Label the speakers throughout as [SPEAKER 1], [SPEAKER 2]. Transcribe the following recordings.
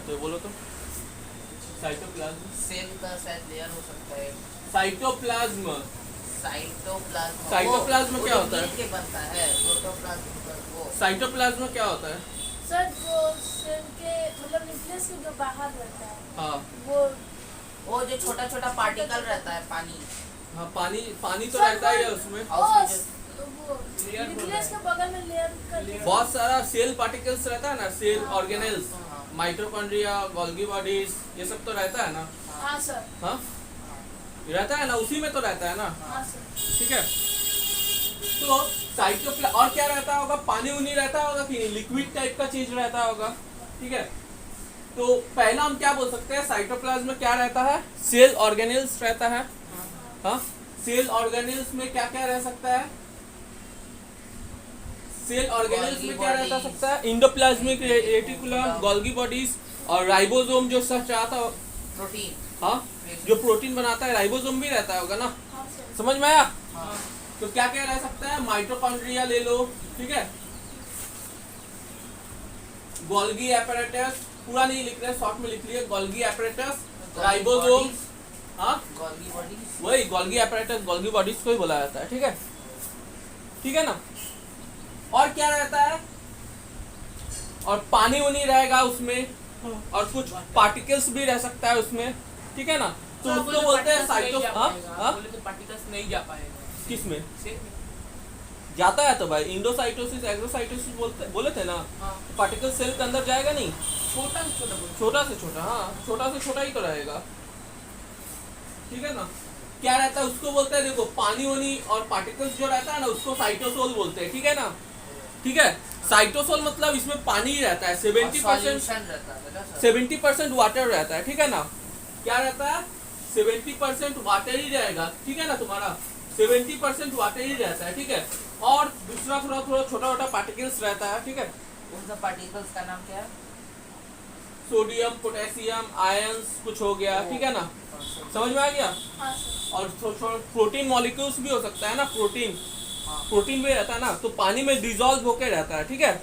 [SPEAKER 1] जानते हो बोलो तो। साइटोप्लाज्म,
[SPEAKER 2] सेल का शायद लेयर हो सकता है।
[SPEAKER 1] साइटोप्लाज्म।
[SPEAKER 2] साइटोप्लाज्म,
[SPEAKER 1] साइटोप्लाज्म
[SPEAKER 2] वो
[SPEAKER 1] क्या
[SPEAKER 2] जो
[SPEAKER 1] होता है?
[SPEAKER 2] मिल के बनता है, प्रोटोप्लाज्म का वो।
[SPEAKER 1] साइटोप्लाज्म क्या होता है?
[SPEAKER 3] सर वो सेल के मतलब न्यूक्लियस के जो बाहर रहता है
[SPEAKER 1] हाँ
[SPEAKER 2] वो जो छोटा छोटा पार्टिकल रहता है, पानी।
[SPEAKER 1] हाँ, पानी पानी तो
[SPEAKER 3] सर,
[SPEAKER 1] रहता ही है उसमें।
[SPEAKER 2] और उसमें
[SPEAKER 3] वो न्यूक्लियस के बगल में लेयर का
[SPEAKER 1] बहुत सारा सेल पार्टिकल्स रहता है ना, सेल
[SPEAKER 3] हाँ।
[SPEAKER 1] ऑर्गेनेल्स,
[SPEAKER 2] हाँ।
[SPEAKER 1] माइटोकॉन्ड्रिया, गोल्गी बॉडीज, ये सब तो रहता है ना।
[SPEAKER 3] हाँ सर,
[SPEAKER 1] हाँ रहता है ना, उसी में तो रहता है ना।
[SPEAKER 3] हाँ सर।
[SPEAKER 1] ठीक है, तो साइटोप्लाज्म और क्या रहता होगा? पानी उनी रहता होगा कि नहीं, लिक्विड टाइप का चीज रहता होगा। ठीक है, तो पहला हम क्या बोल सकते हैं, साइटोप्लाज्म में क्या रहता है? सेल ऑर्गेनेल्स रहता है। हाँ, सेल ऑर्गेनेल्स में क्या क्या रह सकता है? सेल ऑर्गेनेल्स में क्या रहता सकता है? इंडोप्लाज्मिक रेटिकुलम, गोल्गी बॉडीज और राइबोसोम जो सच आता है।
[SPEAKER 2] प्रोटीन।
[SPEAKER 1] हाँ, जो प्रोटीन बनाता है, राइबोसोम भी रहता होगा ना।
[SPEAKER 3] हाँ सर।
[SPEAKER 1] समझ में आया?
[SPEAKER 2] हाँ।
[SPEAKER 1] तो क्या क्या रह सकता है? माइटोकॉन्ड्रिया ले लो, ठीक है, गोल्गी एपैरेटस, पूरा नहीं लिख रहे, शॉर्ट में लिख लिए, गोल्गी एपैरेटस, राइबोसोम। हाँ,
[SPEAKER 2] गोल्गी बॉडीज,
[SPEAKER 1] वही गोल्गी एपैरेटस, गोल्गी बॉडीज को ही बोला जाता है। ठीक है, ठीक है ना। और क्या रहता है? और पानी उनी रहेगा उसमें, और कुछ पार्टिकल्स भी रह सकता है उसमें। ठीक है ना, तो उसको बोलते हैं साइटो।
[SPEAKER 4] बोले तो पार्टिकल्स नहीं जा पाएगा।
[SPEAKER 1] किसमें
[SPEAKER 4] सेल में।
[SPEAKER 1] जाता है? तो भाई इंडोसाइटोसिस, एक्सोसाइटोसिस बोले थे ना।
[SPEAKER 4] हाँ।
[SPEAKER 1] पार्टिकल सेल के अंदर जाएगा नहीं,
[SPEAKER 4] छोटा से छोटा बोलो।
[SPEAKER 1] छोटा से छोटा। हाँ, छोटा से छोटा ही तो रहेगा। ठीक है ना, क्या रहता है उसको बोलते हैं, देखो पानी वानी और पार्टिकल्स जो रहता है ना, उसको साइटोसोल बोलते हैं। ठीक है ना, ठीक है। साइटोसोल मतलब इसमें पानी ही रहता है, 70%
[SPEAKER 2] रहता है ना सर।
[SPEAKER 1] 70% वाटर रहता है। ठीक है ना, क्या रहता है? 70% वाटर ही रहेगा। ठीक है ना, तुम्हारा 70% वाटर ही रहता है। ठीक है, और दूसरा थोड़ा थोड़ा छोटा छोटा पार्टिकल्स रहता है। ठीक है,
[SPEAKER 2] उन सब पार्टिकल्स का नाम क्या है?
[SPEAKER 1] सोडियम, पोटेशियम, आयंस कुछ हो गया। ठीक है ना, समझ में आ गया?
[SPEAKER 3] हाँ सर।
[SPEAKER 1] और प्रोटीन मॉलिक्यूल्स भी हो सकता है ना, प्रोटीन, प्रोटीन भी रहता है ना, तो पानी में डिजोल्व होके रहता है। ठीक है,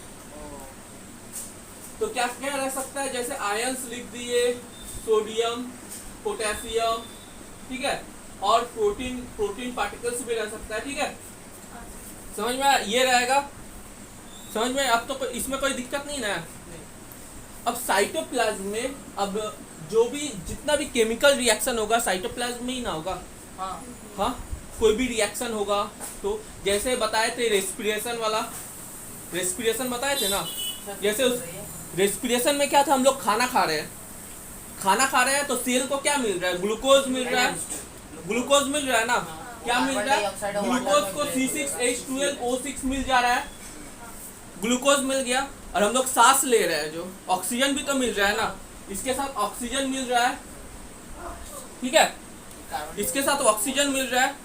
[SPEAKER 1] तो क्या क्या रह सकता है? जैसे आयंस लिख दिए, सोडियम, पोटेशियम, ठीक है, और प्रोटीन, प्रोटीन पार्टिकल्स भी रह सकता है। ठीक है, समझ में आया? ये रहेगा, समझ में? अब तो इसमें कोई दिक्कत नहीं ना। अब साइटोप्लाज्म में अब जो भी जितना भी केमिकल रिएक्शन होगा साइटोप्लाज्म में ही ना होगा।
[SPEAKER 2] हाँ।
[SPEAKER 1] हाँ, कोई भी रिएक्शन होगा तो जैसे बताए थे रेस्पिरेशन वाला, रेस्पिरेशन बताए थे ना। जैसे उस रेस्पिरेशन में क्या था, हम लोग खाना खा रहे हैं, खाना खा रहे हैं तो सेल को क्या मिल रहा है? ग्लूकोज मिल रहा है, ग्लूकोज मिल रहा है ना। क्या मिल रहा है? ग्लूकोज को C6H12O6 मिल जा रहा है, ग्लूकोज मिल गया। और हम लोग सांस ले रहे हैं, जो ऑक्सीजन भी तो मिल रहा है ना, इसके साथ ऑक्सीजन मिल रहा है। ठीक है, इसके साथ ऑक्सीजन मिल रहा है,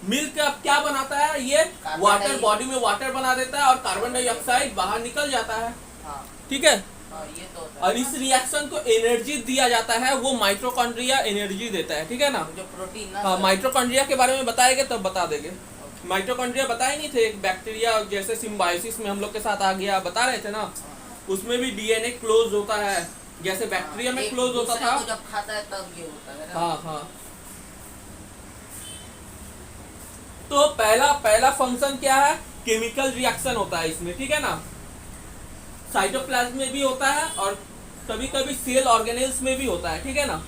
[SPEAKER 1] मिल के अब क्या बनाता है? ये वाटर, बॉडी में वाटर बना देता है और कार्बन डाइऑक्साइड बाहर निकल जाता है।
[SPEAKER 2] हाँ।
[SPEAKER 1] ठीक है,
[SPEAKER 2] ये तो होता है।
[SPEAKER 1] और इस रिएक्शन को एनर्जी दिया जाता है, वो माइटोकॉन्ड्रिया एनर्जी देता है। ठीक है ना,
[SPEAKER 2] जो प्रोटीन ना
[SPEAKER 1] हाँ,
[SPEAKER 2] सर।
[SPEAKER 1] माइटोकॉन्ड्रिया के बारे में बताएंगे तब बता देंगे। माइटोकॉन्ड्रिया बताए नहीं थे, एक बैक्टीरिया जैसे सिम्बायोसिस में हम लोग के साथ आ गया, बता रहे थे ना। उसमें भी डीएनए क्लोज होता है, जैसे बैक्टीरिया में
[SPEAKER 2] एक
[SPEAKER 1] क्लोज होता
[SPEAKER 2] दूसरे
[SPEAKER 1] था।
[SPEAKER 2] को जब खाता है तब ये होता है ना।
[SPEAKER 1] हाँ हाँ, तो पहला फंक्शन क्या है? केमिकल रिएक्शन होता है इसमें। ठीक है ना, साइटोप्लाज्म में भी होता है और कभी कभी सेल ऑर्गेनेल्स में भी होता है। ठीक है ना,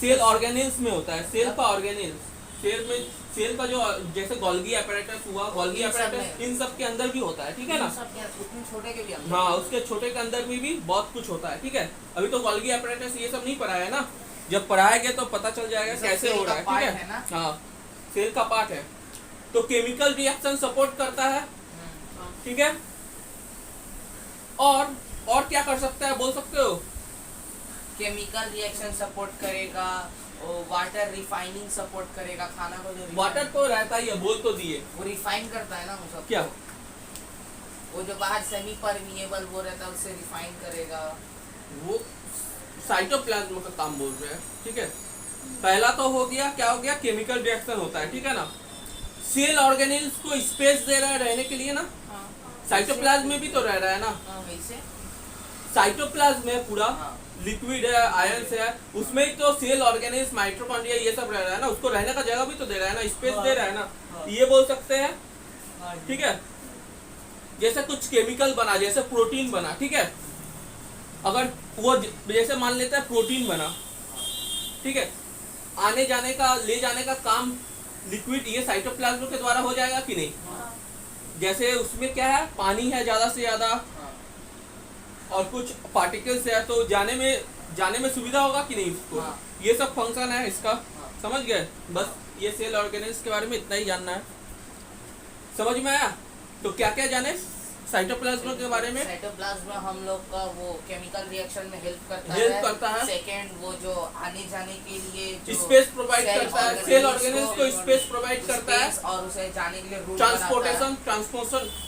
[SPEAKER 1] सेल ऑर्गेनेल्स में होता है, सेल का ऑर्गेनेल्स, सेल में, सेल का जो जैसे गोल्गी एपैरेटस हुआ, गोल्गी एपैरेटस इन सब के अंदर भी होता है। ठीक है ना,
[SPEAKER 2] सब क्या उतने छोटे के भी अंदर।
[SPEAKER 1] हाँ, उसके छोटे के अंदर में भी बहुत कुछ होता है। ठीक है, अभी तो गोल्गी एपैरेटस ये सब नहीं पढ़ाया है ना, जब पढ़ाएंगे तो पता चल जाएगा
[SPEAKER 2] ये सब
[SPEAKER 1] कैसे
[SPEAKER 2] सेल
[SPEAKER 1] हो रहा
[SPEAKER 2] का
[SPEAKER 1] है। ठीक
[SPEAKER 2] part है ना?
[SPEAKER 1] है, हाँ, सेल का पार्ट है, तो केमिकल रिएक्शन सपोर्ट करता है। ठीक है, और क्या कर सकता है बोल सकते हो?
[SPEAKER 2] केमिकल रिएक्शन सपोर्ट करेगा, वाटर रिफाइनिंग सपोर्ट करेगा, खाना को जो
[SPEAKER 1] वाटर तो रहता ही है, बोल तो दिए।
[SPEAKER 2] वो रिफाइन करता है ना वो सब।
[SPEAKER 1] क्या?
[SPEAKER 2] वो जो बाहर सेमी परमिएबल वो रहता है उससे रिफाइन करेगा।
[SPEAKER 1] वो साइटोप्लाज्म का काम बोल रहे हैं। ठीक है, पहला तो हो गया, क्या हो गया? केमिकल रिएक्शन होता है। ठीक है ना, सेल ऑर्गेनेल्स को स्पेस दे रहा है रहने के लिए ना,
[SPEAKER 2] हाँ।
[SPEAKER 1] साइटोप्लाज्म में भी तो रह रहा है ना।
[SPEAKER 2] हाँ, वैसे
[SPEAKER 1] साइटोप्लाज्म में पूरा
[SPEAKER 2] हाँ।
[SPEAKER 1] लिक्विड है, आयंस है, उसमें ही तो सेल ऑर्गेनिज्म माइटोकॉन्ड्रिया ये सब रह रहा है ना, उसको रहने का जगह भी तो दे रहा है ना, स्पेस दे रहा है ना, ये बोल सकते हैं। ठीक है, जैसे कुछ केमिकल बना, जैसे प्रोटीन बना, ठीक है, अगर वो जैसे मान लेते हैं प्रोटीन बना, ठीक है, आने जाने का ले जाने का काम लिक्विड ये साइटोप्लाज्म के द्वारा हो जाएगा कि नहीं।
[SPEAKER 3] हाँ।
[SPEAKER 1] जैसे उसमें क्या है, पानी है ज्यादा से ज्यादा
[SPEAKER 2] हाँ।
[SPEAKER 1] और कुछ पार्टिकल्स है, तो जाने में सुविधा होगा कि नहीं उसको।
[SPEAKER 2] हाँ।
[SPEAKER 1] ये सब फंक्शन है इसका,
[SPEAKER 2] हाँ।
[SPEAKER 1] समझ गए। बस ये सेल ऑर्गेनिज्म के बारे में इतना ही जानना है, समझ में आया। तो क्या क्या जाने साइटोप्लाज्म के बारे में।
[SPEAKER 2] साइटोप्लाज्म में हम लोग का वो केमिकल रिएक्शन में हेल्प करता है। सेकंड वो जो आने जाने के लिए जो
[SPEAKER 1] स्पेस प्रोवाइड करता है, सेल ऑर्गेनिज्म को स्पेस प्रोवाइड करता है,
[SPEAKER 2] और उसे जाने के लिए रूट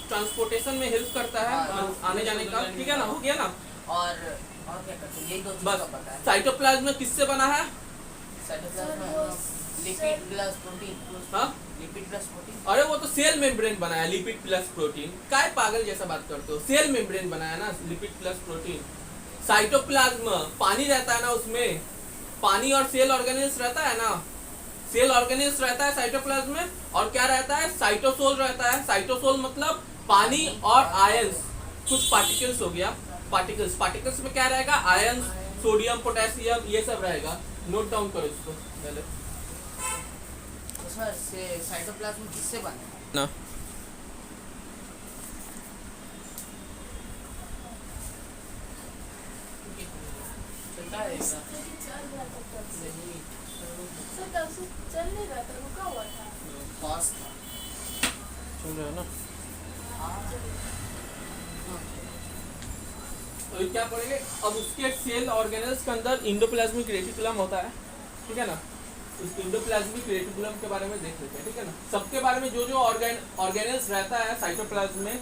[SPEAKER 1] ट्रांसपोर्टेशन में हेल्प करता है,
[SPEAKER 2] हाँ।
[SPEAKER 1] आने जाने का। ठीक है ना, हो गया ना।
[SPEAKER 2] और क्या करते हैं, यही दो चीज
[SPEAKER 1] बस
[SPEAKER 2] का पता है।
[SPEAKER 1] साइटोप्लाज्म किससे बना है।
[SPEAKER 2] साइटोप्लाज्म
[SPEAKER 3] सर, वो
[SPEAKER 2] लिपिड प्लस प्रोटीन।
[SPEAKER 1] हाँ?
[SPEAKER 2] Lipid plus protein.
[SPEAKER 1] अरे वो तो सेल मेम्ब्रेन बनाया, लिपिड प्लस प्रोटीन। काय पागल जैसा बात करते हो, सेल मेम्ब्रेन बनाया ना, लिपिड प्लस प्रोटीन। साइटोप्लाज्म पानी रहता है ना, उसमें पानी और सेल ऑर्गेनिल्स रहता है ना, सेल ऑर्गेनिल्स रहता है साइटोप्लाज्म में, और क्या रहता है, साइटोसोल रहता है। साइटोसोल मतलब पानी और आयंस, कुछ पार्टिकल्स हो गया, पार्टिकल्स में क्या रहेगा, आयंस, सोडियम, पोटेशियम, ये सब रहेगा। नोट डाउन करो इसको पहले
[SPEAKER 2] तो सर साइटोप्लाज्म किससे बना है?
[SPEAKER 1] ना।
[SPEAKER 4] चलता है ऐसा।
[SPEAKER 3] लेकिन चल रहा था तब से। सर तब से चल नहीं रहा था, रुका हुआ था।
[SPEAKER 2] पॉज था।
[SPEAKER 1] सुन रहे हो ना। तो ये क्या करेंगे, अब उसके सेल ऑर्गेनल्स के अंदर इंडोप्लाज्मिक रेटिकुलम होता है, ठीक है ना। उस इंडोप्लाज्मिक रेटिकुलम के बारे में देख लेते हैं, ठीक है ना। सबके बारे में जो ऑर्गेनल्स रहता है साइटोप्लाज्म में,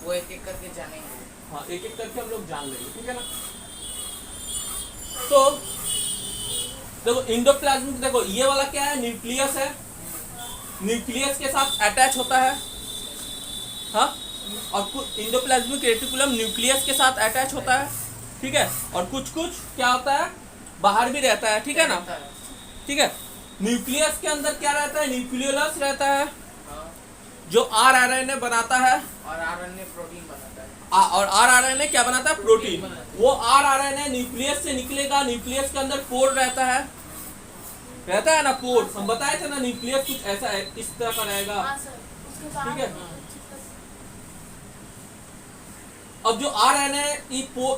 [SPEAKER 2] वो एक एक करके जानेंगे।
[SPEAKER 1] हाँ, एक एक करके हम लोग जान लेंगे, ठीक है ना। तो देखो इंडोप्लाज्मिक, देखो ये वाला क्या है, न्यूक्लियस है, न्यूक्लियस के साथ अटैच होता है, हाँ, और इंडोप्लाज्मिक रेटिकुलम न्यूक्लियस के साथ अटैच होता है, ठीक है। और कुछ क्या होता है, बाहर भी रहता है, ठीक है ना। ठीक है, न्यूक्लियस के अंदर क्या रहता है, न्यूक्लियोलस रहता है, जो आरएनए बनाता है,
[SPEAKER 2] और आरएनए प्रोटीन बनाता है।
[SPEAKER 1] और आरएनए क्या बनाता है, प्रोटीन। वो आरएनए न्यूक्लियस से निकलेगा, न्यूक्लियस के अंदर पोर रहता है ना, पोर हम बताए थे ना, न्यूक्लियस कुछ ऐसा है, इस तरह का रहेगा।
[SPEAKER 3] हाँ सर, उसके बाद
[SPEAKER 1] ठीक है। अब जो आरएनए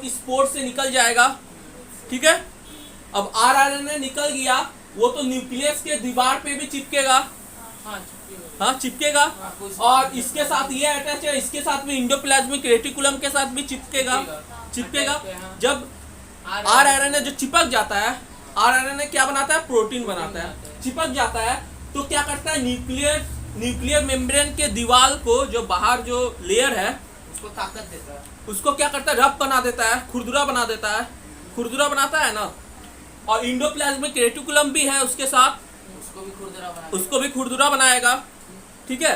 [SPEAKER 1] इस पोर से निकल जाएगा, ठीक है। अब आरएनए निकल गया, वो तो न्यूक्लियस के दीवार पे भी चिपकेगा,
[SPEAKER 4] हाँ चिपकी हुई।
[SPEAKER 1] हाँ चिपकेगा,
[SPEAKER 2] कुछ-
[SPEAKER 1] और इसके साथ ये अटैच है, इसके साथ भी इंडोप्लाज्मिक रेटिकुलम के साथ भी चिपकेगा।
[SPEAKER 4] हाँ।
[SPEAKER 1] जब आरएनए जो चिपक जाता है, आरएनए क्या बनाता है, प्रोटीन बनाता है। चिपक जाता है तो क्या करता है, न्यूक्लियर मेम्ब्रेन के दीवार को, जो बाहर जो लेयर है,
[SPEAKER 2] उसको ताकत देता है।
[SPEAKER 1] उसको क्या करता है, रफ बना देता है, खुरदुरा बना देता है, खुरदुरा बनाता है ना। और इंडोप्लाज्मिक रेटिकुलम भी है उसके साथ, उसको भी खुरदुरा बनाएगा, ठीक है।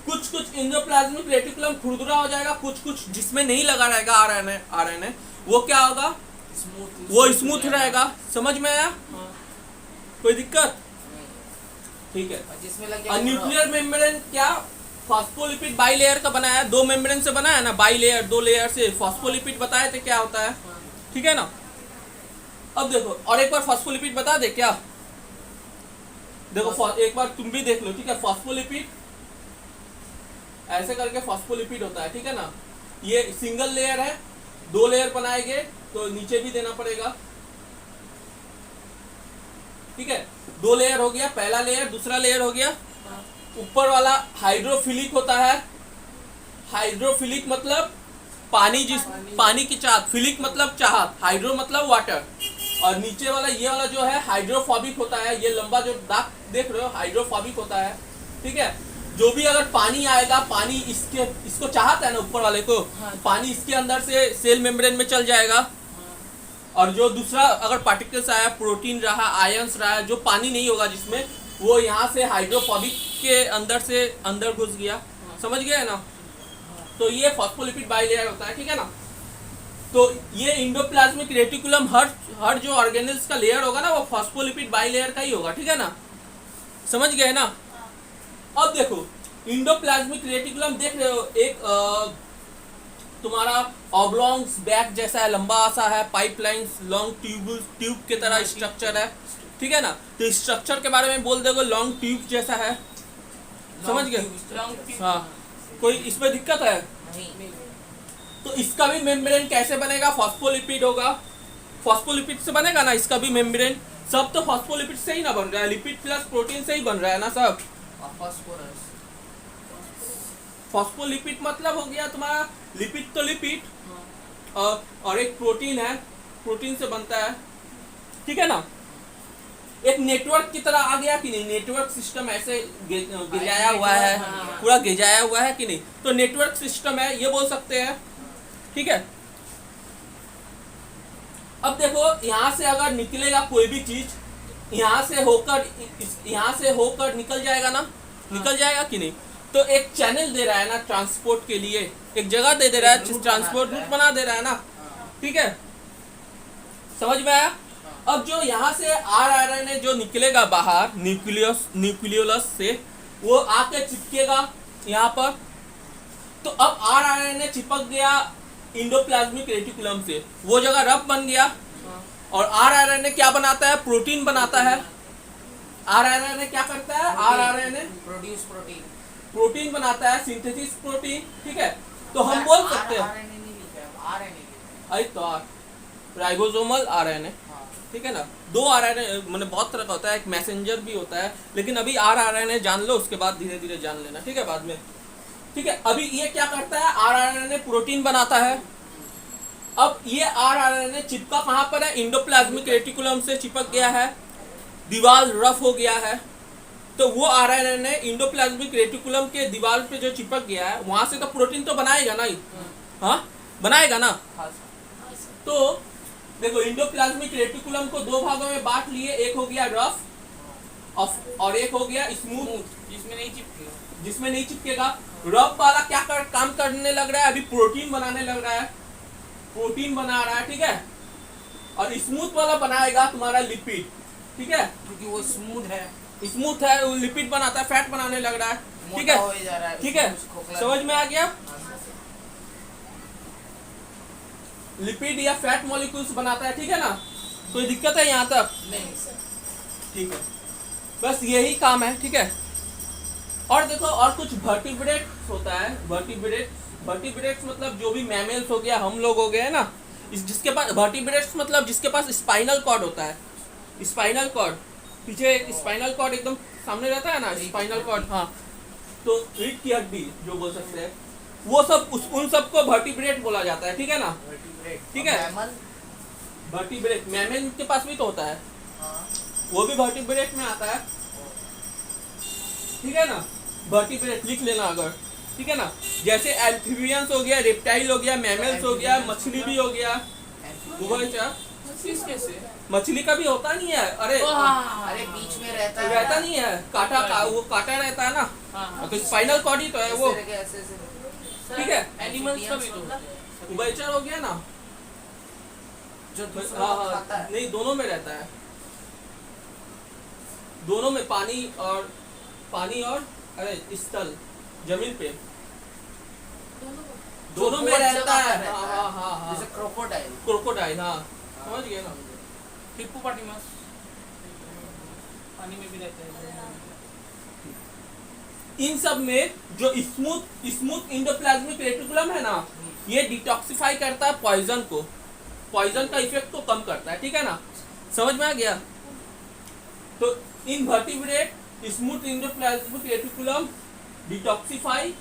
[SPEAKER 1] कुछ इंडोप्लाज्मिक रेटिकुलम खुरदुरा हो जाएगा, कुछ जिसमें नहीं लगा रहेगा आरएनए, वो क्या होगा, वो स्मूथ रहेगा। समझ में आया, कोई दिक्कत, ठीक है।
[SPEAKER 2] और जिसमें लग
[SPEAKER 1] और न्यूक्लियर मेम्ब्रेन क्या, फॉस्फोलिपिड बाइलेयर का बना है, 2 मेम्ब्रेन से बना है ना, बाइलेयर 2 लेयर से। फॉस्फोलिपिड बताए थे क्या होता है, ठीक है ना। अब देखो और एक बार फॉस्फोलिपिड बता दे क्या, देखो एक बार तुम भी देख लो, ठीक है। फॉस्फोलिपिड ऐसे करके फॉस्फोलिपिड होता है, ठीक है ना। ये सिंगल लेयर है, 2 लेयर बनाएंगे तो नीचे भी देना पड़ेगा, ठीक है। 2 लेयर हो गया, पहला लेयर, दूसरा लेयर हो गया। ऊपर वाला हाइड्रोफिलिक होता है, हाइड्रोफिलिक मतलब पानी की चाहत, फिलिक मतलब चाहत, हाइड्रो मतलब वाटर। और नीचे वाला ये वाला जो है हाइड्रोफोबिक होता है, ये लंबा जो दाग देख रहे हो हाइड्रोफोबिक होता है, ठीक है। जो भी अगर पानी आएगा, पानी इसको चाहता है ना, ऊपर वाले को, पानी इसके अंदर से सेल मेम्ब्रेन में चल जाएगा। और जो दूसरा अगर पार्टिकल्स आया, प्रोटीन रहा, आयंस रहा, जो पानी नहीं होगा जिसमें, वो यहाँ से हाइड्रोफोबिक के अंदर से अंदर घुस गया, समझ गए ना। तो ये फॉस्फोलिपिड बाइलेयर होता है, ठीक है ना। तो ये इंडोप्लाज्मिक रेटिकुलम हर जो ऑर्गेनेल्स का लेयर होगा ना वो फॉस्फोलिपिड बाइलेयर का ही होगा, ठीक है ना, समझ गए ना। अब देखो इंडोप्लाज्मिक रेटिकुलम देख रहे हो, एक तुम्हारा ऑब्लॉन्ग्स बैक जैसा है, लंबा सा है, पाइपलाइंस लॉन्ग ट्यूब के तरह स्ट्रक्चर है, ठीक है ना। तो स्ट्रक्चर के बारे में बोल दोगे लॉन्ग ट्यूब जैसा है, समझ गए। हाँ, कोई इसमें दिक्कत है?
[SPEAKER 2] नहीं,
[SPEAKER 1] तो इसका भी मेम्ब्रेन कैसे बनेगा? फॉस्फोलिपिड होगा, फॉस्फोलिपिड से बनेगा ना इसका भी मेम्ब्रेन। सब तो फॉस्फोलिपिड से ही ना बन रहा है, लिपिड प्लस प्रोटीन से ही बन रहा है ना सब।
[SPEAKER 2] फास्फोरस,
[SPEAKER 1] फॉस्फोलिपिड मतलब हो गया तुम्हारा लिपिड तो लिपिड, और एक प्रोटीन है, प्रोटीन से बनता है, ठीक है ना। एक नेटवर्क की तरह आ गया कि नहीं, नेटवर्क सिस्टम ऐसे गिराया हुआ है, पूरा गिराया हुआ है कि नहीं, तो नेटवर्क सिस्टम है ये बोल सकते हैं, ठीक है। अब देखो यहाँ से अगर निकलेगा कोई भी चीज, यहाँ से होकर निकल जाएगा ना, निकल जाएगा कि नहीं। तो एक चैनल दे रहा है ना ट्रांसपोर्ट के लिए, एक जगह दे रहा है, ट्रांसपोर्ट रूट बना दे रहा है ना, ठीक है, समझ में आया। अब जो यहाँ से आरएनए जो निकलेगा बाहर न्यूक्लियोलस से, वो आके चिपकेगा यहाँ पर। तो अब आरएनए चिपक गया इंडोप्लाज्मिक रेटिकुलम से, वो जगह रफ बन गया, और आरएनए क्या बनाता है? प्रोटीन बनाता है। आरएनए क्या करता है? आरएनए
[SPEAKER 2] प्रोड्यूस
[SPEAKER 1] प्रोटीन बनाता है, सिंथेसिस प्रोटीन, ठीक है। तो हम बोल सकते हैं
[SPEAKER 2] आरएनए नहीं लिखा है, आरएनए
[SPEAKER 1] अरे तो राइबोसोमल आरएनए, ठीक है ना। दो आरएनए मतलब बहुत तरह का होता है, एक मैसेंजर भी होता है, लेकिन अभी आरएनए जान लो, उसके बाद धीरे धीरे जान लेना, ठीक है, बाद में, ठीक है। अभी ये क्या करता है? आरएनए प्रोटीन बनाता है। अब ये आरएनए चिपका कहाँ पर है? इंडोप्लाज्मिक रेटिकुलम से चिपक गया है, दीवार रफ हो गया है। तो वो आरएनए इंडोप्लाज्मिक रेटिकुलम के दीवार पे जो चिपक गया है, वहां से तो प्रोटीन तो बनाएगा ना ही, हाँ बनाएगा ना। तो देखो इंडोप्लाज्मिक रेटिकुलम को दो भागों में बांट लिए, एक हो गया रफ और एक हो गया स्मूथ, जिसमें नहीं चिपकेगा। रफ वाला क्या काम करने लग रहा है? अभी प्रोटीन बनाने लग रहा है, प्रोटीन बना रहा है, ठीक है। और स्मूथ वाला बनाएगा तुम्हारा लिपिड, ठीक है,
[SPEAKER 2] क्योंकि वो स्मूथ है,
[SPEAKER 1] वो लिपिड बनाता है, फैट बनाने लग रहा है, ठीक
[SPEAKER 2] मोटा
[SPEAKER 1] है,
[SPEAKER 2] हो जा रहा है,
[SPEAKER 1] ठीक है,
[SPEAKER 2] खोखला
[SPEAKER 1] समझ में आ गया।
[SPEAKER 2] हाँ,
[SPEAKER 1] लिपिड या फैट मॉलिक्यूल्स बनाता है, ठीक है ना। कोई दिक्कत है यहाँ तक?
[SPEAKER 2] नहीं,
[SPEAKER 1] ठीक है, बस यही काम है, ठीक है। और देखो और कुछ वर्टिब्रेट्स होता है, वर्टिब्रेट्स मतलब जो भी मैमल्स हो गया, हम लोग हो गए ना, जिसके पास वर्टिब्रेट्स मतलब जिसके पास स्पाइनल कॉर्ड होता है, स्पाइनल कॉर्ड पीछे एक स्पाइनल कॉर्ड एकदम सामने रहता है ना, स्पाइनल कॉर्ड, हाँ, तो रीढ़ की हड्डी जो बोल सकते हैं, वो सब उन सबको वर्टिब्रेट बोला जाता है, ठीक है ना, ठीक है। वर्टिब्रेट मैमल के पास भी तो होता है, वो भी वर्टिब्रेट में आता है, ठीक है ना। वर्टिब्रेट लिख लेना अगर, ठीक है ना। जैसे एम्फीबियंस हो गया, रेप्टाइल हो गया, मैमल्स हो गया, मछली भी हो गया, मछली का भी होता नहीं है, अरे
[SPEAKER 2] अरे बीच में रहता
[SPEAKER 1] रहता नहीं है, वो काटा रहता है ना, तो स्पाइनल कॉर्ड ही तो है वो, ठीक है।
[SPEAKER 4] एनिमल्स का भी तो होता है।
[SPEAKER 1] उभयचर हो गया ना,
[SPEAKER 2] जो
[SPEAKER 1] हाँ, नहीं दोनों में रहता है, दोनों में पानी और अरे स्थल जमीन पे दोनों में रहता है, हाँ,
[SPEAKER 2] जैसे
[SPEAKER 1] क्रोकोडाइल, हाँ, समझ गए ना।
[SPEAKER 4] हिप्पोपोटामस पानी में भी रहता है।
[SPEAKER 1] इन सब में जो स्मूथ इंडोप्लाज्मिक रेटिकुलम है ना, ये डिटॉक्सिफाई करता है पॉइजन का इफेक्ट को कम करता है, ठीक है ना, समझ में आ गया। तो in vertebrate smooth endoplasmic reticulum detoxify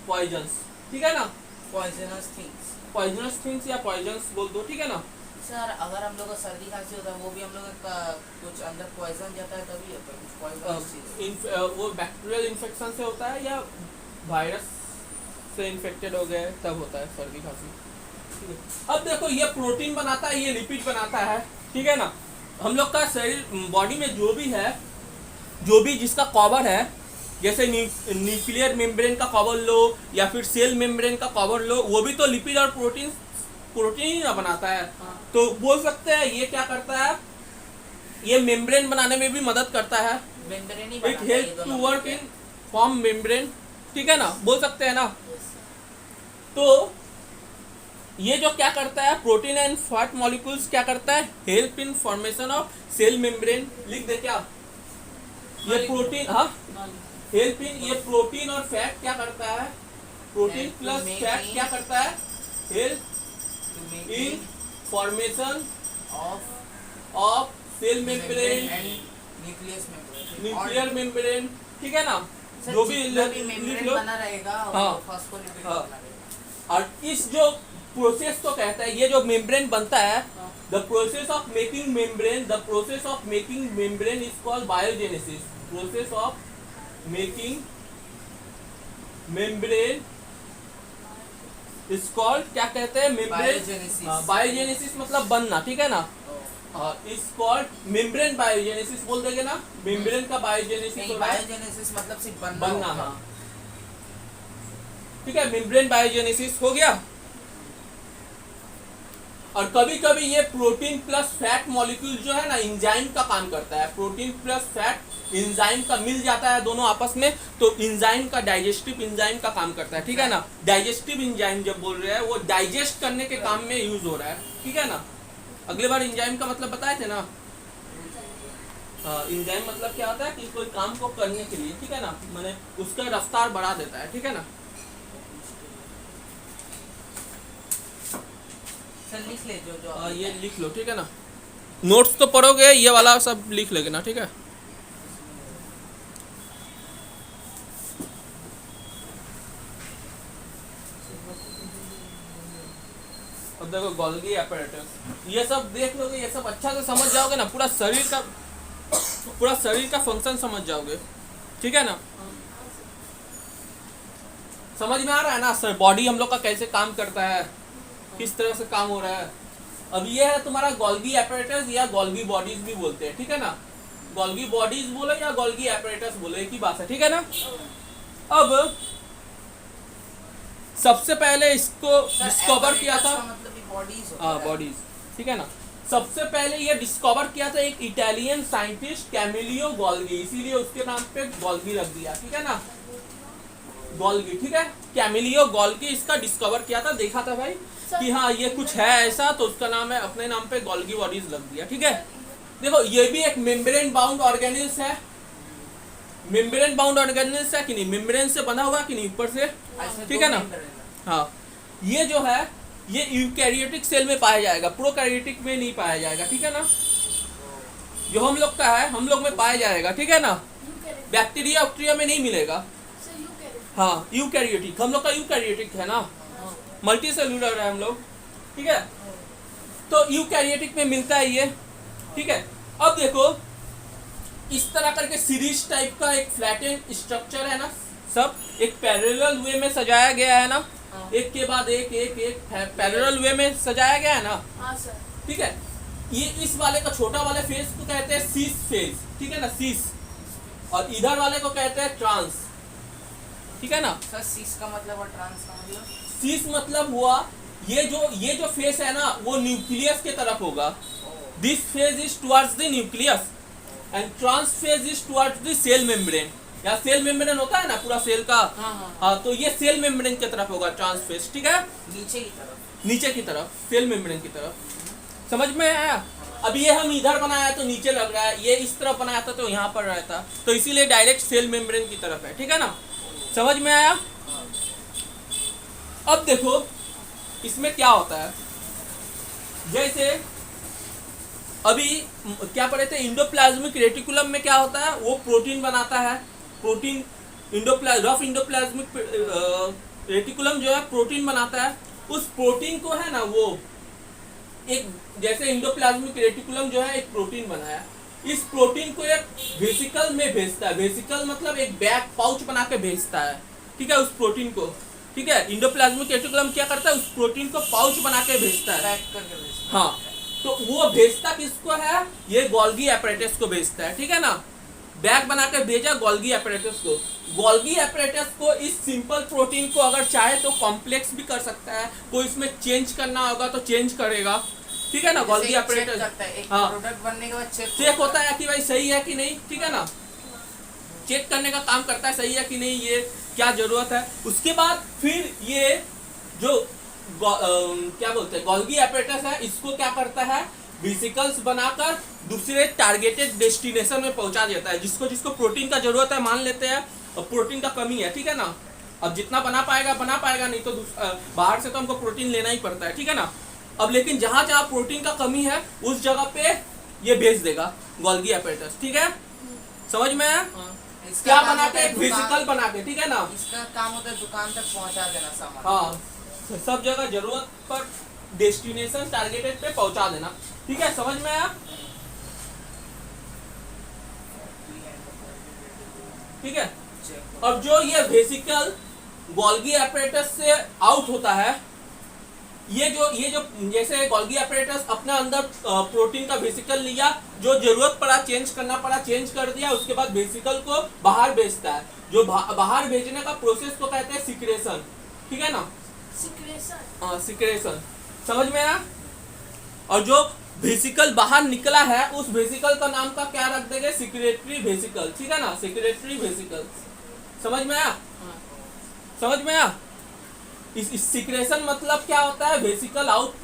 [SPEAKER 1] poisons, ठीक है ना, पॉइजनस थिंग्स या पॉइजन्स बोल दो, ठीक है ना।
[SPEAKER 2] सर अगर हम लोग को सर्दी खांसी होता है, वो भी हम लोग का कुछ अंदर पॉइजन जाता है तभी होता है, कुछ पॉइजन
[SPEAKER 1] वो बैक्टीरियल इन्फेक्शन से होता है या वायरस से इन्फेक्टेड हो गए तब होता है सर्दी खांसी, ठीक है। अब देखो ये प्रोटीन बनाता है, ये लिपिड बनाता है, ठीक है ना। हम लोग का शरीर बॉडी में जो भी जिसका कवर है, जैसे न्यूक्लियर मेम्ब्रेन का कवर लो या फिर सेल मेम्ब्रेन का कवर लो, वो भी तो लिपिड और प्रोटीन ही ना बनाता है। तो बोल सकते हैं ये क्या करता है, ये मेम्ब्रेन बनाने में भी मदद करता है।
[SPEAKER 2] मेम्ब्रेन ही
[SPEAKER 1] इट
[SPEAKER 2] बनाता है ये
[SPEAKER 1] हेल्प टू
[SPEAKER 2] दोनों
[SPEAKER 1] वर्क
[SPEAKER 2] मिलके।
[SPEAKER 1] इन फॉर्म मेम्ब्रेन, ठीक है ना, बोल सकते हैं ना।
[SPEAKER 3] Yes, sir.
[SPEAKER 1] तो ये जो क्या करता है, प्रोटीन एंड फैट मॉलिक्यूल्स क्या करता है, help in formation of cell membrane. लिख दे क्या, ये प्रोटीन, हाँ, हेल्प इन, ये प्रोटीन और फैट क्या करता है, protein
[SPEAKER 2] Help
[SPEAKER 1] plus
[SPEAKER 2] in
[SPEAKER 1] fat
[SPEAKER 2] making-
[SPEAKER 1] क्या करता है, help
[SPEAKER 2] To
[SPEAKER 1] in
[SPEAKER 2] making
[SPEAKER 1] formation
[SPEAKER 2] of
[SPEAKER 1] of cell
[SPEAKER 2] membrane
[SPEAKER 1] membrane,
[SPEAKER 2] and nucleus membrane।
[SPEAKER 1] Nuclear membrane, ठीक है ना,
[SPEAKER 2] सर,
[SPEAKER 1] जो भी
[SPEAKER 2] जितना भी
[SPEAKER 1] लिख
[SPEAKER 2] membrane
[SPEAKER 1] लो।
[SPEAKER 2] बना रहेगा
[SPEAKER 1] हाँ।
[SPEAKER 2] वो फॉस्फोलिपिड
[SPEAKER 1] हाँ।
[SPEAKER 2] बना रहेगा।
[SPEAKER 1] और इस जो प्रोसेस को कहता है, ये जो मेम्ब्रेन बनता है, the process of making membrane, the process of making membrane is called biogenesis. Process of making membrane is called, क्या कहते हैं, मेम्ब्रेन,
[SPEAKER 2] Biogenesis।
[SPEAKER 1] बायोजेनेसिस मतलब बनना, ठीक है ना, इज कॉल्ड मेम्ब्रेन बायोजेनेसिस बोल देंगे ना, मेम्ब्रेन का बायोजेनेसिस
[SPEAKER 2] नहीं,
[SPEAKER 1] हो रहा है,
[SPEAKER 2] बायोजेनेसिस मतलब सिर्फ बनना
[SPEAKER 1] बनना,
[SPEAKER 2] होता है।
[SPEAKER 1] हाँ, ठीक है, मेम्ब्रेन बायोजेनेसिस हो गया। और कभी कभी ये प्रोटीन प्लस फैट मॉलिक्यूल जो है ना, एंजाइम का काम करता है। प्रोटीन प्लस फैट एंजाइम का मिल जाता है दोनों आपस में, तो एंजाइम का, डाइजेस्टिव एंजाइम का काम करता है, ठीक है ना। डाइजेस्टिव एंजाइम जब बोल रहे हैं, वो डाइजेस्ट करने के काम में यूज हो रहा है, ठीक है ना। अगले बार एंजाइम का मतलब बताए थे ना, एंजाइम मतलब क्या होता है कि कोई काम को करने के लिए, ठीक है ना, मैंने उसका रफ्तार बढ़ा देता है, ठीक है ना।
[SPEAKER 2] सर लिख ले जो आप
[SPEAKER 1] ये लिख लो, ठीक है ना, नोट्स तो पढ़ोगे, ये वाला सब लिख लेगे ना, ठीक है। अब देखो गोल्गी apparatus, ये सब देख लोगे, ये सब अच्छा से समझ जाओगे ना, पूरा शरीर का फंक्शन समझ जाओगे, ठीक है ना। समझ में आ रहा है ना सर, बॉडी हम लोग का कैसे काम करता है, किस तरह से काम हो रहा है। अब ये है तुम्हारा गोल्गी apparatus या गोल्गी बॉडीज भी बोलते हैं, ठीक है ना। गोल्गी बॉडीज बोले या गोल्गी apparatus बोले, एक ही बात है, ठीक है ना। अब सबसे पहले इसको डिस्कवर किया था,
[SPEAKER 2] मतलब बॉडीज
[SPEAKER 1] हाँ बॉडीज, ठीक है ना। सबसे पहले ये डिस्कवर किया था एक इटालियन साइंटिस्ट कैमिलियो गोल्गी, इसीलिए उसके नाम पे गोल्गी रख दिया, ठीक है ना, गोल्गी, ठीक है। कैमिलियो गोल्गी इसका डिस्कवर किया था, देखा था भाई कि हाँ ये कुछ है ऐसा, तो उसका नाम है, अपने नाम पे गोल्गी बॉडीज लग दिया, ठीक है। देखो ये भी एक मेम्ब्रेन बाउंड ऑर्गेनिल्स है, मेम्ब्रेन बाउंड ऑर्गेनिल्स है कि नहीं, मेम्ब्रेन से बना हुआ कि नहीं ऊपर से, ठीक है ना। हाँ, ये जो है ये यूकैरियोटिक सेल में पाया जाएगा, प्रोकैरियोटिक में नहीं पाया जाएगा, ठीक है ना। जो हम लोग का है, हम लोग में पाया जाएगा, ठीक है ना।
[SPEAKER 3] Eukaryotic.
[SPEAKER 1] बैक्टीरिया बैक्टीरिया में नहीं मिलेगा।
[SPEAKER 3] So eukaryotic.
[SPEAKER 1] हाँ यूकैरियोटिक, हम लोग का यूकैरियोटिक है ना, मल्टी सेलुलर है हम लोग, ठीक है। तो यूकैरियोटिक में मिलता है ये, ठीक है। अब देखो इस तरह करके सीरीज टाइप का एक फ्लैटेन स्ट्रक्चर है ना, सब एक पैरेलल वे में सजाया गया है ना, एक के बाद एक एक एक पैरेलल वे में सजाया गया है ना,
[SPEAKER 3] हाँ सर.
[SPEAKER 1] ठीक है। ये इस वाले का छोटा वाले फेज को कहते हैं सीस फेज, ठीक है ना, सीस, और इधर वाले को कहते हैं ट्रांस, ठीक है ना।
[SPEAKER 2] सर सीस का मतलब और ट्रांस का मतलब?
[SPEAKER 1] सीस मतलब हुआ ये जो फेस है ना वो न्यूक्लियस के तरफ होगा, this phase is towards the nucleus and trans phase is towards the cell membrane. या सेल मेम्ब्रेन होता है ना पूरा सेल का, हाँ, तो ये सेल मेम्ब्रेन की तरफ होगा ट्रांस फेज, ठीक है,
[SPEAKER 2] नीचे की तरफ,
[SPEAKER 1] नीचे की तरफ, सेल मेम्ब्रेन की तरफ। समझ में आया? अब ये हम इधर बनाया तो नीचे लग रहा है, ये इस तरफ बनाया था तो यहाँ पर रहता, तो इसीलिए डायरेक्ट सेल मेम्ब्रेन की तरफ है, ठीक है ना। समझ में आया? अब देखो इसमें क्या होता है, जैसे अभी क्या पढ़े थे, इंडोप्लाज्मिक रेटिकुलम में क्या होता है, वो प्रोटीन बनाता है, प्रोटीन रफ इंडोप्लाज्मिक रेटिकुलम जो है प्रोटीन बनाता है। उस प्रोटीन को है ना वो एक, जैसे इंडोप्लाज्मिक रेटिकुलम जो है एक प्रोटीन बनाया, इस प्रोटीन को एक वेसिकल में भेजता है, वेसिकल मतलब एक बैग पाउच बना के भेजता है, ठीक है, उस प्रोटीन को, ठीक है। इंडोप्लाज्मिक रेटिकुलम क्या करता है, उस प्रोटीन को पाउच बना के भेजता है,
[SPEAKER 2] पैक करके भेजता है।
[SPEAKER 1] हाँ, तो वो भेजता किसको है, ये गोल्गी एपरेटस को भेजता है, ठीक है ना। बैग बना के भेजा गोल्गी एपरेटस को। गोल्गी एपरेटस को इस सिंपल प्रोटीन को अगर चाहे तो कॉम्प्लेक्स भी कर सकता है, कोई इसमें चेंज करना होगा तो चेंज करेगा, ठीक है ना। गोल्गी
[SPEAKER 2] चेक
[SPEAKER 1] एपरेटस
[SPEAKER 2] करता है, एक
[SPEAKER 1] हाँ
[SPEAKER 2] प्रोडक्ट बनने के बाद
[SPEAKER 1] चेक होता है कि भाई सही है कि नहीं, ठीक है ना, चेक करने का काम करता है सही है कि नहीं, ये क्या जरूरत है। उसके बाद फिर ये जो क्या बोलते हैं गोल्गी एपरेटस है, इसको क्या करता है, वेसिकल्स बनाकर दूसरे टारगेटेड डेस्टिनेशन में पहुंचा देता है। जिसको जिसको प्रोटीन का जरूरत है, मान लेते हैं और प्रोटीन का कमी है, ठीक है ना, अब जितना बना पाएगा, नहीं तो बाहर से तो हमको प्रोटीन लेना ही पड़ता है, ठीक है ना। अब लेकिन जहां जहां प्रोटीन का कमी है उस जगह पे ये भेज देगा गोल्गी एपरेटस, ठीक है, समझ में आया?
[SPEAKER 2] इसका
[SPEAKER 1] क्या
[SPEAKER 2] काम
[SPEAKER 1] बना
[SPEAKER 2] होता
[SPEAKER 1] के,
[SPEAKER 2] है
[SPEAKER 1] एक वेसिकल बना के, ठीक है ना।
[SPEAKER 2] इसका काम होता है दुकान तक पहुंचा देना सामान।
[SPEAKER 1] हाँ, सब जगह जरूरत पर डेस्टिनेशन टारगेटेड पे पहुंचा देना, ठीक है, समझ में आया? ठीक है। अब जो ये वेसिकल गोल्गी एपरेटस से आउट होता है, ये जो जैसे गोल्गी एपरेटस अपने अंदर प्रोटीन का वेसिकल लिया, जो जरूरत पड़ा चेंज करना पड़ा चेंज कर दिया, उसके बाद वेसिकल को बाहर भेजता है। जो बाहर भेजने का प्रोसेस को कहते हैं सिक्रेशन, ठीक है ना,
[SPEAKER 3] सिक्रेशन।
[SPEAKER 1] सिक्रेशन, समझ में आया? और जो वेसिकल बाहर निकला है उस वेसिकल का नाम का क्या रख देंगे, सिक्रेटरी वेसिकल, ठीक है ना, सिक्रेटरी वेसिकल, समझ में आया? समझ में आया? इस सिक्रेशन मतलब क्या होता है, vesicle out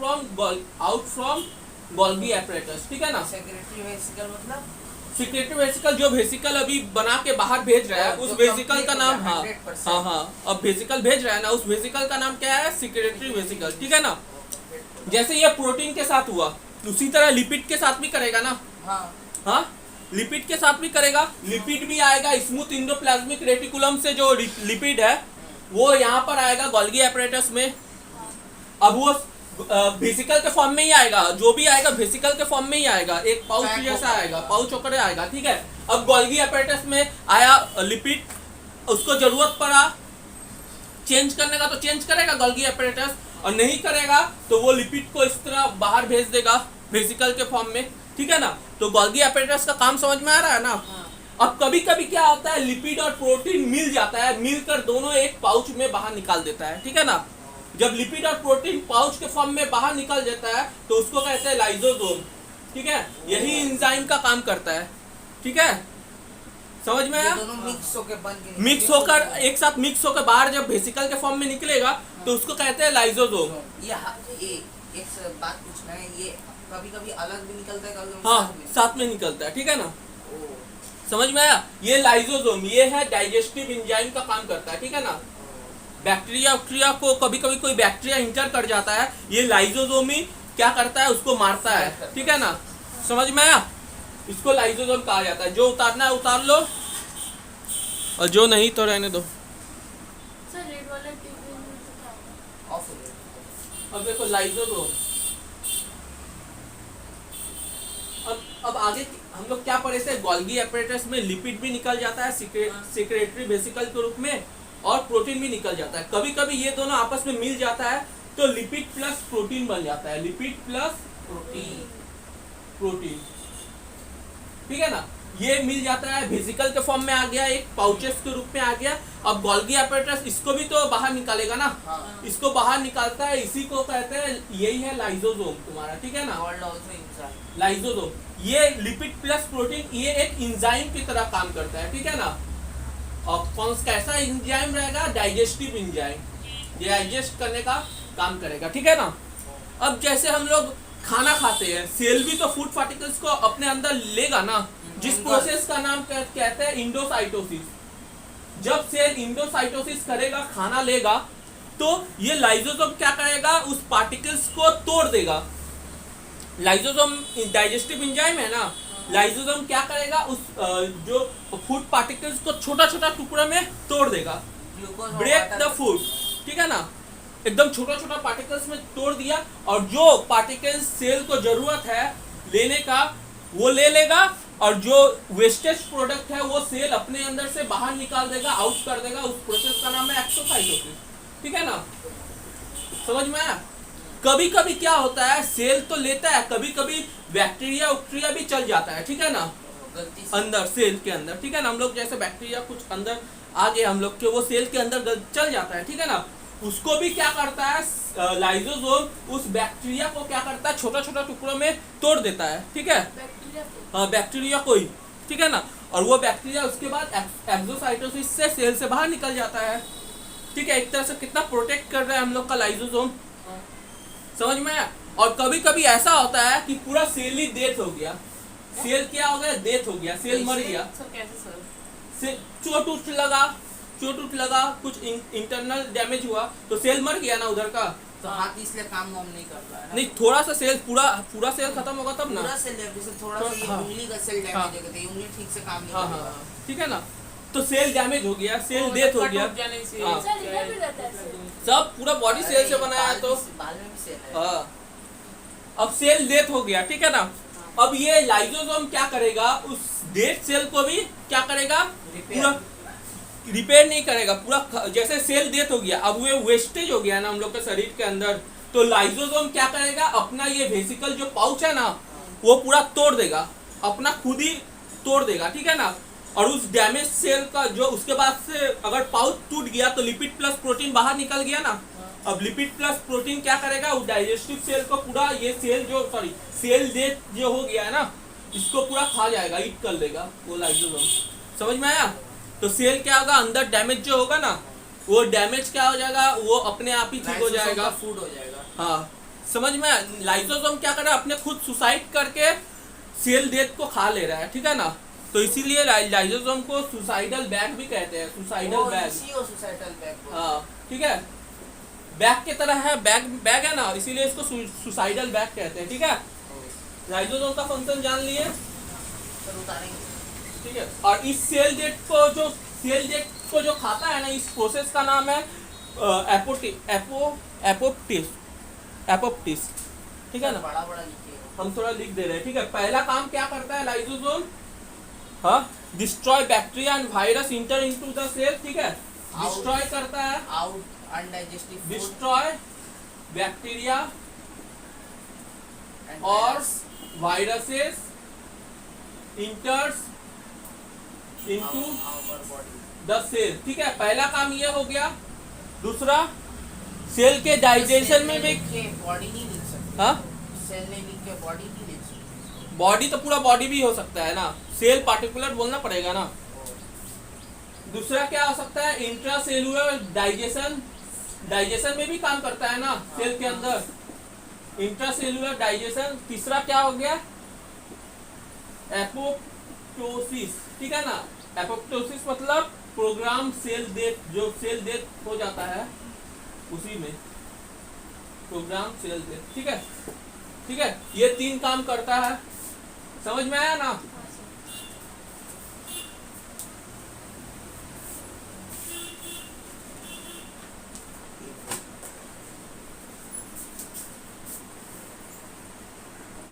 [SPEAKER 1] from Golgi apparatus, ठीक है ना।
[SPEAKER 2] सेक्रेटरी वेसिकल मतलब
[SPEAKER 1] सिक्रेटरी वेसिकल जो वेसिकल अभी बना के बाहर भेज रहा है, उस वेसिकल का नाम, हाँ
[SPEAKER 2] 100%।
[SPEAKER 1] हाँ, अब वेसिकल भेज रहा है ना, उस वेसिकल का नाम क्या है, सिक्रेटरी वेसिकल, ठीक है ना। जैसे ये प्रोटीन के साथ हुआ, उसी तरह लिपिड के साथ भी करेगा ना। हाँ, लिपिड के साथ भी करेगा, लिपिड भी आएगा स्मूथ इंडोप्लाज्मिक रेटिकुलम से, जो लिपिड है वो यहाँ पर आएगा गोल्गी एपरेटस में। अब वो वेसिकल के फॉर्म में ही आएगा, जो भी आएगा वेसिकल के फॉर्म में ही आएगा, एक पाउच जैसा आएगा, पाउच होकर आएगा, ठीक है। अब गोल्गी एपरेटस में आया लिपिड, उसको जरूरत पड़ा चेंज करने का तो चेंज करेगा गोल्गी एपरेटस, और नहीं करेगा तो वो लिपिड को इस तरह बाहर भेज देगा वेसिकल के फॉर्म में, ठीक है ना। तो गोल्गी एपरेटस का काम समझ में आ रहा है ना। अब कभी कभी क्या होता है, लिपिड और प्रोटीन मिल जाता है, मिलकर दोनों एक पाउच में बाहर निकाल देता है, ठीक है ना। जब लिपिड और प्रोटीन पाउच के फॉर्म में बाहर निकल जाता है तो उसको कहते हैं लाइसोसोम, ठीक है, यही एंजाइम का काम करता है, ठीक है, समझ में आया?
[SPEAKER 2] दोनों
[SPEAKER 1] मिक्स होकर एक साथ मिक्स होकर बाहर जब वेसिकल के फॉर्म में निकलेगा तो उसको कहते हैं लाइसोसोम।
[SPEAKER 2] ये एक बात पूछना है, ये कभी कभी अलग भी निकलता है, कभी
[SPEAKER 1] हाँ, साथ में निकलता है, ठीक है ना, समझ में आया? ये लाइसोसोम, ये है डाइजेस्टिव एंजाइम का काम करता है, ठीक है ना। बैक्टीरिया को कभी कभी कोई बैक्टीरिया इंटर कर जाता है, ये लाइसोसोम ही क्या करता है, उसको मारता है, ठीक है ना, समझ में आया? इसको लाइसोसोम कहा जाता है। जो उतारना है उतार लो, और जो नहीं तो रहने दो।
[SPEAKER 3] सर रेड वाला ट्यूब में तो क्या होगा?
[SPEAKER 2] ऑफ हो गया।
[SPEAKER 1] अब देखो लाइसोसोम, अब आगे हम लोग क्या पढ़े थे, गोल्गी एपरेटस में लिपिड भी निकल जाता है सिक्रेटरी वेसिकल के रूप में, और प्रोटीन भी निकल जाता है। कभी कभी ये दोनों आपस में मिल जाता है तो लिपिड प्लस प्रोटीन बन जाता है, लिपिड प्लस प्रोटीन, ठीक है ना। ये मिल जाता है, वेसिकल के फॉर्म में आ गया, एक पाउचेस के रूप में आ गया। अब गोल्गी एपरेटस इसको भी तो बाहर निकालेगा ना, इसको बाहर निकालता है, इसी को कहते हैं, यही है लाइसोसोम तुम्हारा, ठीक है ना, लाइसोसोम। ये लिपिड प्लस प्रोटीन, ये एक एंजाइम की तरह काम करता है, ठीक है ना। और कैसा एंजाइम रहेगा, डाइजेस्टिव एंजाइम, डाइजेस्ट करने का काम करेगा, ठीक है ना। अब जैसे हम लोग खाना खाते हैं, सेल भी तो फूड पार्टिकल्स को अपने अंदर लेगा ना, जिस प्रोसेस का नाम कहते हैं इंडोसाइटोसिस। जब सेल इंडोसाइटोसिस करेगा, खाना लेगा, तो ये लाइसोसोम क्या करेगा, उस पार्टिकल्स को तोड़ देगा। लाइसोसोम डाइजेस्टिव एंजाइम है ना, लाइसोसोम क्या करेगा, उस जो फूड पार्टिकल्स को छोटा छोटा टुकड़ा में तोड़ देगा, ब्रेक द फूड, ठीक है ना, एकदम छोटा छोटा पार्टिकल्स में तोड़ दिया, और जो पार्टिकल्स सेल को जरूरत है लेने का वो ले लेगा, और जो वेस्टेज प्रोडक्ट है वो सेल अपने अंदर से बाहर निकाल देगा, आउट कर देगा। उस प्रोसेस का नाम है एक्सोसाइटोसिस, ठीक है ना, समझ में आया? कभी कभी क्या होता है, सेल तो लेता है, कभी कभी बैक्टीरिया भी चल जाता है, ठीक है ना।
[SPEAKER 2] गलती से
[SPEAKER 1] अंदर सेल के अंदर, ठीक है ना। हम लोग जैसे बैक्टीरिया कुछ अंदर आ गए हम लोग के, वो सेल के अंदर चल जाता है, ठीक है ना। उसको भी क्या करता है लाइसोसोम, उस बैक्टीरिया को क्या करता है, छोटा छोटा टुकड़ों में तोड़ देता है, ठीक है।
[SPEAKER 3] बैक्टीरिया को
[SPEAKER 1] हाँ, बैक्टीरिया को ही, ठीक है ना। और वो बैक्टीरिया उसके बाद एक्सोसाइटोसिस से सेल से बाहर निकल जाता है, ठीक है। एक तरह से कितना प्रोटेक्ट कर रहा है हम लोग का लाइसोसोम, समझ में आया। और कभी कभी ऐसा होता है कि पूरा सेल ही डेथ हो गया। सेल क्या हो गया, डेथ हो गया, सेल मर गया,
[SPEAKER 4] सर कैसे सर?
[SPEAKER 1] से चोट उठ लगा, कुछ इंटरनल डैमेज हुआ तो सेल मर गया ना उधर का।
[SPEAKER 2] तो हाथ इसलिए काम वाम नहीं कर रहा है ना।
[SPEAKER 1] नहीं, थोड़ा सा सेल पूरा सेल खत्म होगा तब ना।
[SPEAKER 2] पूरा सेल जैसे थोड़ा सा ये
[SPEAKER 1] हाँ।
[SPEAKER 2] उंगली का सेल
[SPEAKER 1] हाँ।
[SPEAKER 2] डैमेज हो गया, तो ये उंगली ठीक से काम नहीं
[SPEAKER 1] हाँ
[SPEAKER 2] कर
[SPEAKER 1] हाँ
[SPEAKER 2] रहा।
[SPEAKER 1] हाँ, ठीक है ना। तो सेल डैमेज हो गया, सेल
[SPEAKER 4] तो
[SPEAKER 1] डेथ हो
[SPEAKER 4] कट
[SPEAKER 1] गया,
[SPEAKER 4] उठ जाने से
[SPEAKER 1] हाँ।
[SPEAKER 3] सर इधर भी रहता है सेल।
[SPEAKER 1] सब पूरा बॉडी सेल से बनाया है तो
[SPEAKER 2] बाल में भी सेल है।
[SPEAKER 1] हाँ। अब सेल डेथ हो गया, ठीक है ना। अब ये लाइसोसोम क्या करेगा, उस डेथ सेल को भी क्या करेगा, पूरा रिपेयर नहीं करेगा, पूरा जैसे सेल डेथ हो गया, अब वो वेस्टेज हो गया ना हम लोग के शरीर के अंदर, तो लाइसोसोम क्या करेगा, अपना ये वेसिकल जो पाउच है ना, वो पूरा तोड़ देगा, अपना खुद ही तोड़ देगा, ठीक है ना। और उस डैमेज सेल का जो उसके बाद से अगर पाउच टूट गया तो लिपिड प्लस प्रोटीन बाहर निकल गया ना। अब लिपिड प्लस प्रोटीन क्या करेगा, उस डाइजेस्टिव सेल को पूरा, ये सेल जो सेल डेथ जो हो गया है ना, इसको पूरा खा जाएगा, ईट कर लेगा वो लाइसोसोम, समझ में आया। तो सेल क्या होगा, अंदर डैमेज जो होगा ना, वो डैमेज क्या हो जाएगा, वो अपने आप ही ठीक हो जाएगा,
[SPEAKER 2] फूड हो जाएगा।
[SPEAKER 1] हाँ, समझ में आया। लाइसोसोम क्या कर रहा है, अपने खुद सुसाइड करके सेल डेथ को खा ले रहा है, ठीक है ना। तो इसीलिए लाइसोसोम को सुसाइडल बैग भी कहते हैं, सुसाइडल बैग,
[SPEAKER 2] सुसाइडल बैग।
[SPEAKER 1] हाँ, ठीक है। बैग की तरह है, बैग है ना, इसीलिए इसको सुसाइडल बैग कहते हैं, ठीक है। लाइसोसोम का फंक्शन जान लिए,
[SPEAKER 2] सर उतारेंगे।
[SPEAKER 1] ठीक है। और इस सेल डेट को जो खाता है ना, इस प्रोसेस का नाम है एपोप्टिस, ठीक है ना।
[SPEAKER 2] बड़ा बड़ा लिखिएगा।
[SPEAKER 1] हम थोड़ा लिख दे रहे हैं, ठीक है। पहला काम क्या करता है लाइसोसोम, हाँ, destroy bacteria and virus enter into the cell, ठीक है। डिस्ट्रॉय करता है,
[SPEAKER 2] out undigestive food
[SPEAKER 1] destroy bacteria
[SPEAKER 2] and
[SPEAKER 1] और
[SPEAKER 2] virus
[SPEAKER 1] viruses enters into
[SPEAKER 2] our body।
[SPEAKER 1] The cell, ठीक है। पहला काम ये हो गया। दूसरा, सेल के डाइजेशन में भी,
[SPEAKER 2] बॉडी नहीं लिख सकते।
[SPEAKER 1] हाँ,
[SPEAKER 2] सेल ने लिख के बॉडी नहीं लिख सकते।
[SPEAKER 1] बॉडी तो पूरा बॉडी भी हो सकता है ना, सेल पार्टिकुलर बोलना पड़ेगा ना। दूसरा क्या हो सकता है, इंट्रासेलुलर डाइजेशन में भी काम करता है ना सेल के अंदर, इंट्रासेलुलर डाइजेशन। तीसरा क्या हो गया, एपोप्टोसिस, ठीक है ना। एपोप्टोसिस मतलब प्रोग्राम सेल डेथ, जो सेल डेथ हो जाता है उसी में प्रोग्राम सेल डेथ, ठीक है, ठीक है। ये तीन काम करता है, समझ में आया ना।